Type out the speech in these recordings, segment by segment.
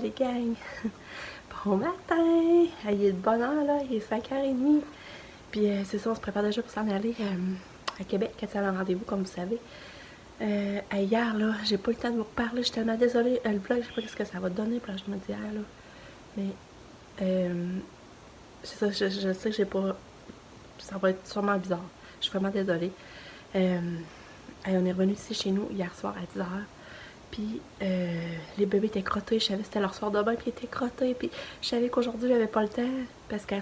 Salut gang! Bon matin! Il est de bonne heure là, il est 5h30. Puis c'est ça, on se prépare déjà pour s'en aller à Québec, quand c'est un rendez-vous comme vous savez. Hier là, j'ai pas eu le temps de vous reparler, je suis tellement désolée. Le vlog, je sais pas ce que ça va donner pour la journée d'hier là. Mais c'est ça, je sais que j'ai pas. Ça va être sûrement bizarre. Je suis vraiment désolée. On est revenu ici chez nous hier soir à 10h. Puis les bébés étaient crottés, je savais que c'était leur soir de bain, puis ils étaient crottés, puis je savais qu'aujourd'hui j'avais pas le temps, parce que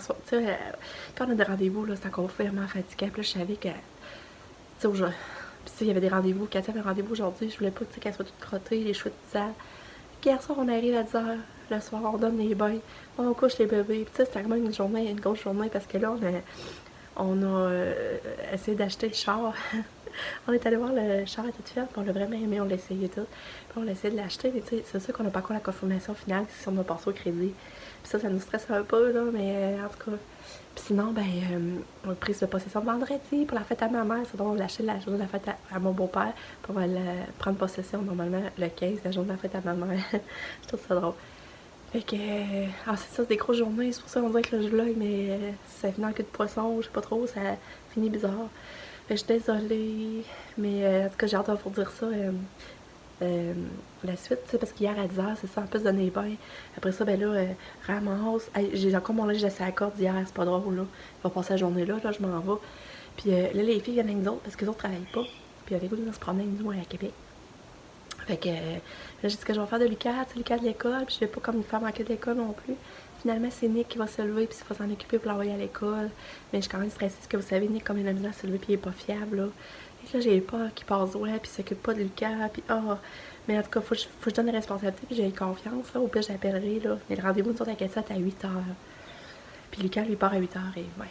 quand on a des rendez-vous, là, c'est encore vraiment fatigant, puis là je savais que, puis il y avait des rendez-vous, Katia avait un rendez-vous aujourd'hui, je voulais pas qu'elle soit toute crottée, les cheveux tout sales. Puis hier soir on arrive à 10h, le soir on donne les bains, on couche les bébés, puis c'était vraiment une grosse journée, parce que là on a essayé d'acheter le char. On est allé voir le char à toute fière, puis on l'a vraiment aimé, on l'a essayé tout. Puis on a essayé de l'acheter, mais tu sais, c'est sûr qu'on n'a pas encore la confirmation finale si on a passé au crédit. Puis ça nous stresse un peu, là, mais en tout cas. Puis sinon, on a pris de possession vendredi pour la fête à ma mère. C'est donc on va l'acheter la journée de la fête à mon beau-père. Puis on va prendre possession normalement le 15, la journée de la fête à ma mère. Je trouve ça drôle. Fait que, c'est ça, c'est des grosses journées, c'est pour ça qu'on dirait que le vlog, mais ça finit en queue de poisson, je sais pas trop, ça finit bizarre. Fait que je suis désolée, mais en tout cas, j'ai hâte de vous dire ça. La suite, tu sais, parce qu'hier à 10h, c'est ça, en plus donner les bains. Après ça, ramasse. Hey, j'ai encore mon linge de à la corde d'hier, c'est pas drôle, là. On va passer la journée là, je m'en vais. Puis là, les filles viennent avec nous autres, parce que les autres travaillent pas. Puis avec eux, ils vont se promener avec nous à Québec. Fait que là, j'ai dit que je vais faire de Lucas, tu sais, Lucas de l'école, puis je vais pas comme une femme manquer d'école non plus. Finalement, c'est Nick qui va se lever, puis il faut s'en occuper pour l'envoyer à l'école. Mais je suis quand même stressée, parce que vous savez, Nick, comme il a mis à se lever, puis il est pas fiable, là. Et là, j'ai peur qu'il passe loin, puis il s'occupe pas de Lucas, puis Mais en tout cas, faut que je donne la responsabilité, puis j'ai confiance, là. Au pire, j'appellerai, là. Mais le rendez-vous, nous autres, à Cassette à 8h. Puis Lucas, lui, part à 8h, et ouais.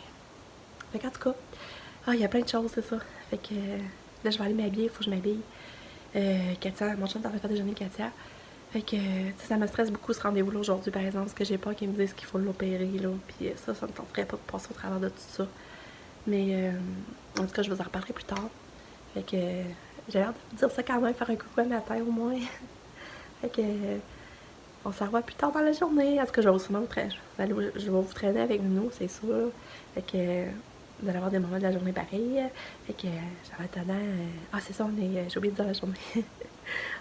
Fait qu'en tout cas, il y a plein de choses, c'est ça. Fait que là, je vais aller m'habiller, il faut que je m'habille. Katia, mon chum t'en fait faire déjeuner Katia. Fait que ça me stresse beaucoup ce rendez-vous-là aujourd'hui, par exemple, parce que j'ai peur qu'ils me disent qu'il faut l'opérer, là. Puis ça me tenterait pas de passer au travers de tout ça. Mais en tout cas, je vous en reparlerai plus tard. Fait que j'ai hâte de vous dire ça quand même, faire un coucou à matin au moins. Fait que on s'en revoit plus tard dans la journée. En tout cas, je vais vous traîner avec nous, c'est sûr. Fait que vous allez avoir des moments de la journée pareils. Fait que j'en attendant. C'est ça, j'ai oublié de dire la journée.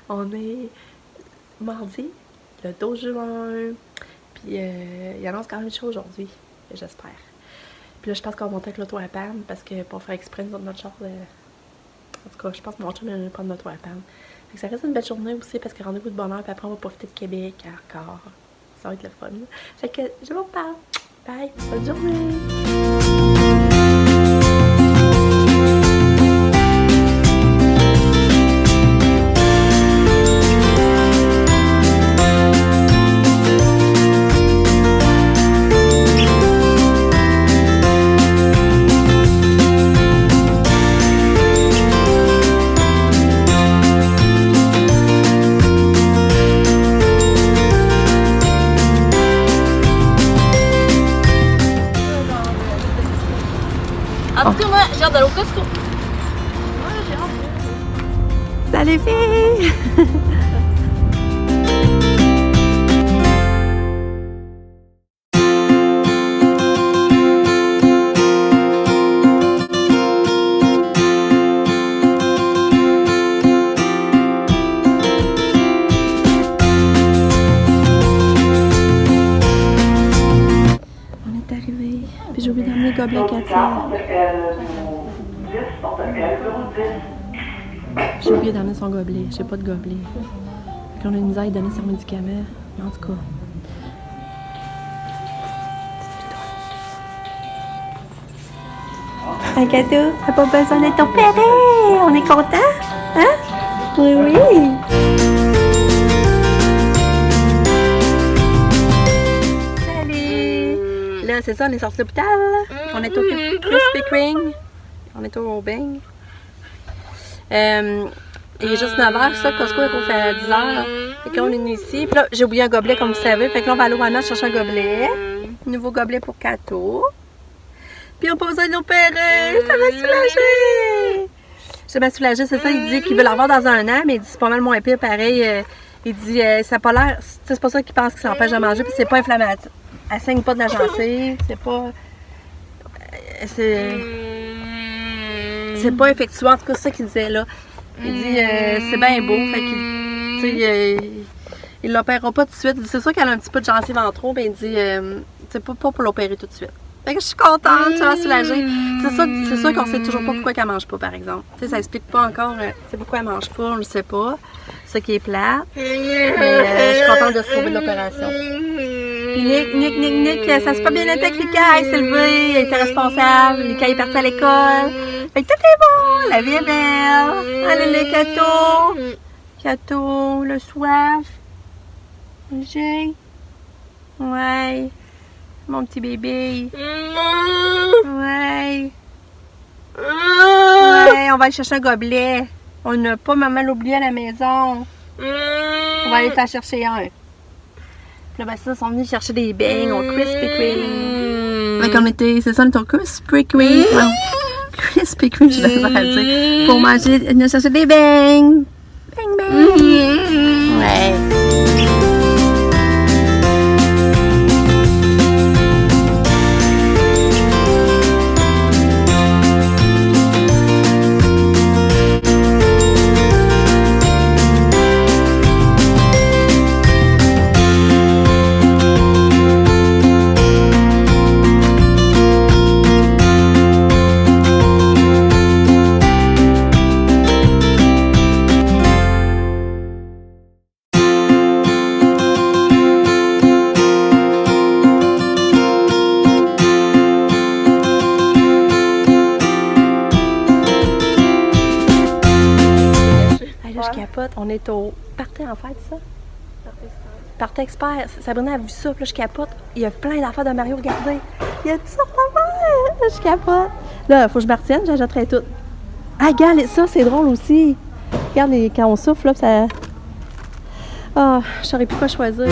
On est mardi, le 12 juin. Puis il annonce quand même chaud aujourd'hui, j'espère. Puis là, je pense qu'on va monter avec l'auto à panne parce que pour faire exprès, notre char. En tout cas, je pense que mon chum va prendre l'auto à panne. Fait que ça reste une belle journée aussi parce que rendez-vous de bonheur. Puis après, on va profiter de Québec encore. Ça va être le fun. Fait que je vous parle. Bye, bonne journée! En tout cas, moi, j'ai hâte d'aller au Costco. Ouais, j'ai hâte. Salut filles! On est arrivé. Puis j'ai oublié d'emmener le gobelet Katia. J'ai oublié d'amener son gobelet. J'ai pas de gobelet. Fait qu'on a une misère à donner son médicament. Mais en tout cas. Un cadeau, t'as pas besoin d'être opéré. On est content? Hein? Oui, oui. Salut! Là, c'est ça, on est sorti de l'hôpital. On est au Krispy Kreme. On est au Bing. Il est juste 9h, ça, Costco est fait à 10h. Fait qu'on est venu ici. Puis là, j'ai oublié un gobelet, comme vous savez. Fait que là, on va aller au Walmart chercher un gobelet. Nouveau gobelet pour Kato. Puis on n'a pas besoin de l'opérer. Ça m'a soulagée. Je m'a soulagée, c'est ça. Il dit qu'il veut l'avoir dans 1 an, mais il dit c'est pas mal moins pire. Pareil, Il dit, ça n'a pas l'air, c'est pas ça qu'il pense que ça empêche de manger, puis c'est pas inflammatoire. Elle saigne pas de la gencive, c'est pas... C'est pas infectieux, en tout cas, c'est ça qu'il disait là. Il dit, c'est bien beau, fait qu'il, tu sais, il l'opérera pas tout de suite. C'est sûr qu'elle a un petit peu de gencive en trop, mais il dit, c'est pas pour l'opérer tout de suite. Fait que je suis contente, ça va soulager. C'est sûr qu'on sait toujours pas pourquoi elle mange pas, par exemple. Tu sais, ça explique pas encore, c'est pourquoi elle mange pas, on le sait pas. C'est ça qui est plate. Mais je suis contente de se sauver de l'opération. Puis Nick, ça s'est pas bien été avec Lucas, il s'est levé, il était responsable, Lucas est parti à l'école. Fait que tout est bon, la vie est belle. Allez les Cato. Cato, le soif. J'ai. Ouais. Mon petit bébé. Ouais. Ouais, on va aller chercher un gobelet. On n'a pas maman l'oublié à la maison. On va aller t'en chercher un. Puis là, ben ça, ils sont venus chercher des beignes au Krispy Kreme. Comme était, c'est ça, ton Krispy Kreme. Krispy Kreme, je l'ai à dire. Pour manger, venir chercher des beignes. Bang, bang. Ouais. On est au Party en fête, ça? Party expert. Sabrina a vu ça, puis là, je capote. Il y a plein d'affaires de Mario, regardez. Il y a tout ça à faire. Je capote. Là, il faut que je me retienne, j'achèterai tout. Ah, regarde, ça, c'est drôle aussi. Regarde, quand on souffle, là, ça... Ah, oh, je saurais plus quoi choisir.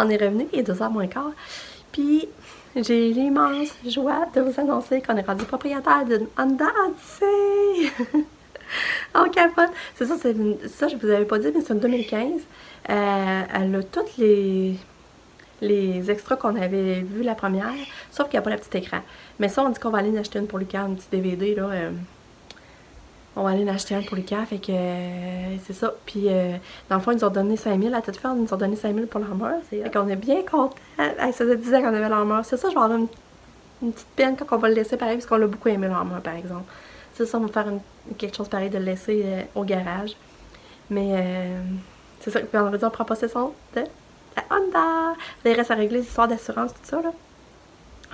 On est revenu, il est 2h moins quart. Puis, j'ai l'immense joie de vous annoncer qu'on est rendu propriétaire d'une Honda Odyssey. On capote. C'est ça, ça, je vous avais pas dit, mais c'est une 2015. Elle a tous les extras qu'on avait vus la première, sauf qu'il n'y a pas le petit écran. Mais ça, on dit qu'on va aller en acheter une pour Lucas, un petit DVD, là. On va aller en acheter un pour Lucas, fait que c'est ça. Puis, dans le fond, ils nous ont donné 5 000 à toute fin, ils nous ont donné 5 000 pour l'armure. Fait qu'on est bien contents. Ça faisait 10 ans qu'on avait l'armure. C'est ça, je vais avoir une petite peine quand on va le laisser pareil, parce qu'on l'a beaucoup aimé l'armure, par exemple. C'est ça, on va faire quelque chose pareil de le laisser au garage. Mais, c'est ça, puis on aurait dit, on prend possession de la Honda. Il reste à régler les histoires d'assurance, tout ça, là.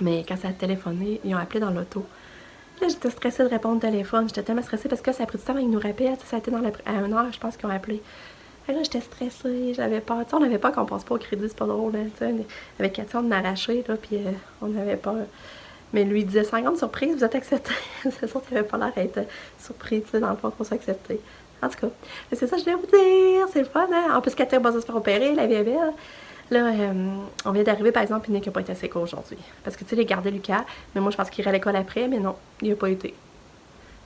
Mais quand ça a téléphoné, ils ont appelé dans l'auto. Là, j'étais stressée de répondre au téléphone. J'étais tellement stressée parce que ça a pris du temps avant qu'ils nous rappellent. Ça a été à 1h, je pense qu'ils ont appelé. Et là, j'étais stressée, j'avais peur. Tu sais, on avait peur qu'on passe pas au crédit, c'est pas drôle. Hein, tu sais, avec Cathy, on arraché, là, puis on avait peur. Mais lui, il disait 50 surprises, vous êtes accepté. C'est sûr qu'il avait pas l'air d'être surpris, tu sais, dans le fond, qu'on soit accepté. En tout cas, c'est ça que je voulais vous dire. C'est le fun, hein? En plus, Cathy a besoin de se faire opérer, la vie est belle. Là, on vient d'arriver, par exemple, puis Nick n'a pas été assez court aujourd'hui. Parce que, tu sais, il a gardé Lucas, mais moi, je pense qu'il irait à l'école après, mais non, il n'a pas été.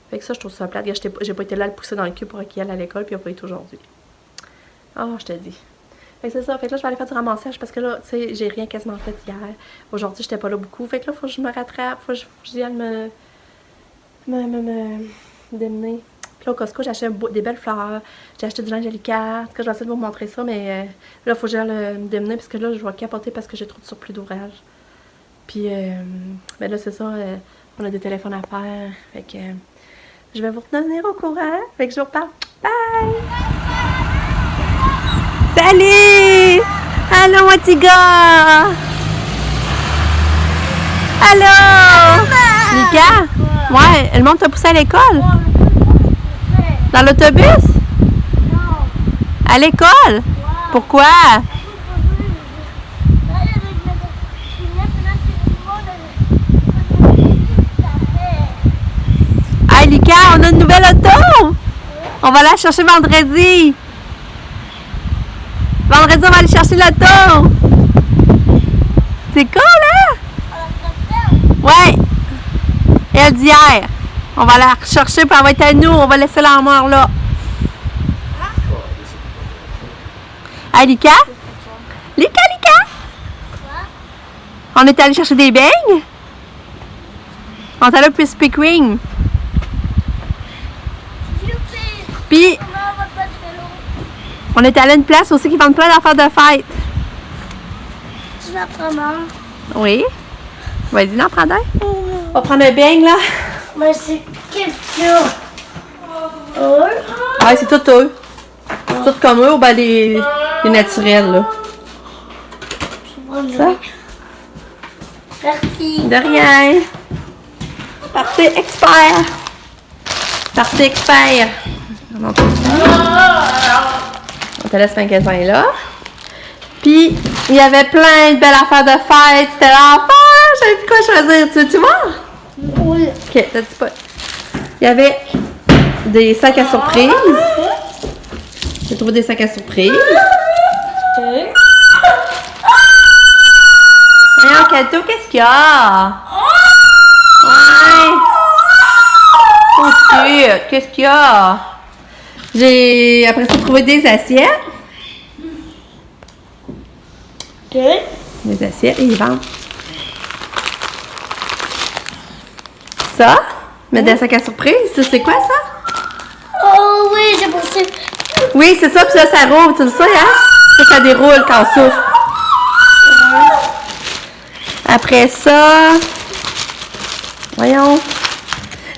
Fait que ça, je trouve ça plate. J'ai pas été là à le pousser dans le cul pour qu'il aille à l'école, puis il n'a pas été aujourd'hui. Oh, je te dis. Fait que c'est ça. Fait que là, je vais aller faire du ramassage parce que là, tu sais, j'ai rien quasiment fait hier. Aujourd'hui, j'étais pas là beaucoup. Fait que là, faut que je me rattrape. Faut que j'y aille me démener. Puis là, au Costco, j'ai acheté des belles fleurs. J'ai acheté du linge à Lucas. En tout cas, je vais essayer de vous montrer ça, mais là, il faut que j'aille me démener parce que là, je vais capoter parce que j'ai trop de surplus d'ouvrage. Puis, ben là, c'est ça. On a des téléphones à faire. Fait que je vais vous tenir au courant. Fait que je vous reparle. Bye! Salut! Allô, mon petit gars! Allô! Lika? Ouais, le monde t'a poussé à l'école? Dans l'autobus? À l'école? Pourquoi? Hey, Lika, on a une nouvelle auto! On va la chercher vendredi. Vendredi, on va aller chercher l'auto. C'est cool, hein? Ouais. Elle d'hier. On va la rechercher pour elle va être à nous. On va laisser l'armoire là. Hey, Lika? Lika, Lika? On est allé chercher des beignes? On est allé au Krispy Kreme. Puis, on est allé à une place aussi qui vend plein d'affaires de fête. Tu vas prendre un? Oui. Vas-y, n'en prends un. On va prendre un beigne, là. Mais c'est question. Oh. Ouais, c'est tout eux. C'est tout comme eux ou ben les naturels, là. Je prends Ça? Merci. De rien. Parti expert. Parti expert. On te laisse le magasin là. Puis, il y avait plein de belles affaires de fête. C'était l'enfer. J'avais plus quoi choisir. Tu veux-tu voir? Oui. Ok, t'as dit pas. Il y avait des sacs à surprise. J'ai trouvé des sacs à surprise. Voyons, Kato, qu'est-ce qu'il y a? Ouais. Oh, cute. Qu'est-ce qu'il y a? J'ai après ça trouvé des assiettes. Ok. Des assiettes, ils vendent. Ça, mais des sacs à surprise, ça, c'est quoi ça? Oh oui, j'ai pensé. Oui, c'est ça, puis là, ça roule, tu le sais, hein? Ça déroule quand on souffle. Après ça, voyons,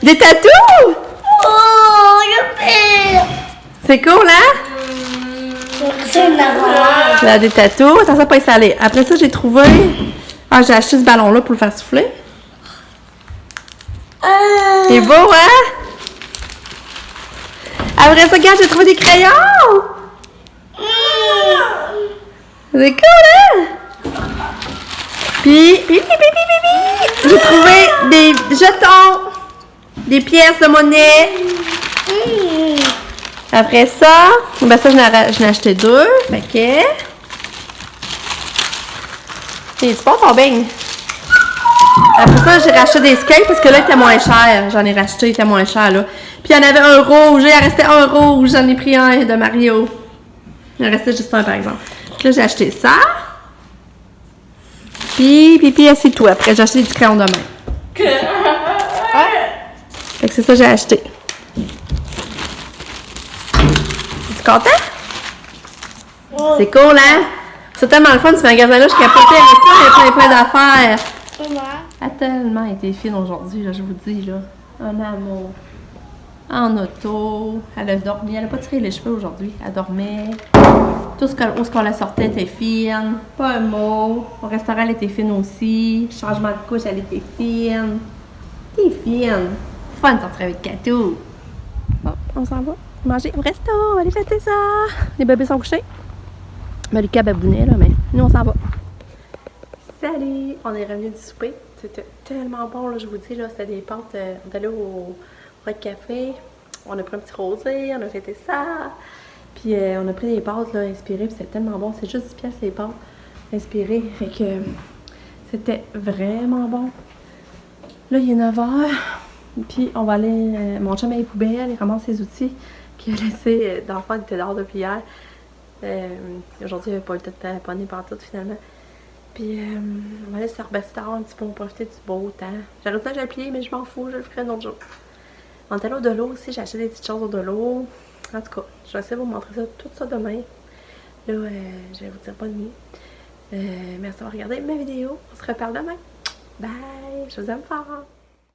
des tatous! Oh, youpi! C'est cool, hein? C'est une avance. Là, des tatous, attention, pas y saler. Après ça, j'ai trouvé, j'ai acheté ce ballon-là pour le faire souffler. C'est beau, hein? Après ça, regarde, j'ai trouvé des crayons! C'est cool, hein? Puis, j'ai trouvé des jetons, des pièces de monnaie. Après ça, ben ça, j'en ai acheté 2. Fait que... Et tu portes ton beigne. Après ça, j'ai racheté des skates parce que là, il était moins cher. J'en ai racheté, il était moins cher, là. Puis il y en avait un rouge, il en restait un rouge. J'en ai pris un de Mario. Il en restait juste un, par exemple. Puis là, j'ai acheté ça. Puis, c'est tout. Après, j'ai acheté du crayon de main. Fait que c'est ça que j'ai acheté. Es-tu content? C'est cool, hein? C'est tellement le fun, ce magasin-là. Je capotais avec plein d'affaires. Elle a tellement été fine aujourd'hui, là, je vous dis, là. Un amour. En auto. Elle a dormi. Elle n'a pas tiré les cheveux aujourd'hui. Elle dormait. Tout ce qu'on la sortait était fine. Pas un mot. Au restaurant, elle était fine aussi. Changement de couche, elle était fine. T'es fine. Fun de sortir avec Katou. Bon, on s'en va manger au resto. Allez fêter ça. Les bébés sont couchés. Malika babounait, là, mais nous, on s'en va. Salut! On est revenu du souper. C'était tellement bon, là, je vous dis, là, c'était des pâtes. On est allé au Rock Café. On a pris un petit rosé, on a fêté ça. Puis on a pris des pâtes, là, inspirées, puis c'était tellement bon. C'est juste 10 piastres, les pâtes inspirées. Fait que c'était vraiment bon. Là, il est 9h. Puis on va aller... mon chum a les poubelles, il ramasse ses outils qu'il a laissé dans le fond, il était dehors depuis hier. Aujourd'hui, il n'avait pas eu le temps de tamponner partout, finalement. Puis, on va aller se rebasser dehors un petit peu pour profiter du beau temps. J'aurais dit que j'ai plié, mais je m'en fous, je le ferai un autre jour. On est allé au Delo aussi, j'ai acheté des petites choses au Delo. En tout cas, je vais essayer de vous montrer ça, tout ça demain. Là, je vais vous dire bonne nuit. Merci d'avoir regardé ma vidéo. On se reparle demain. Bye! Je vous aime fort!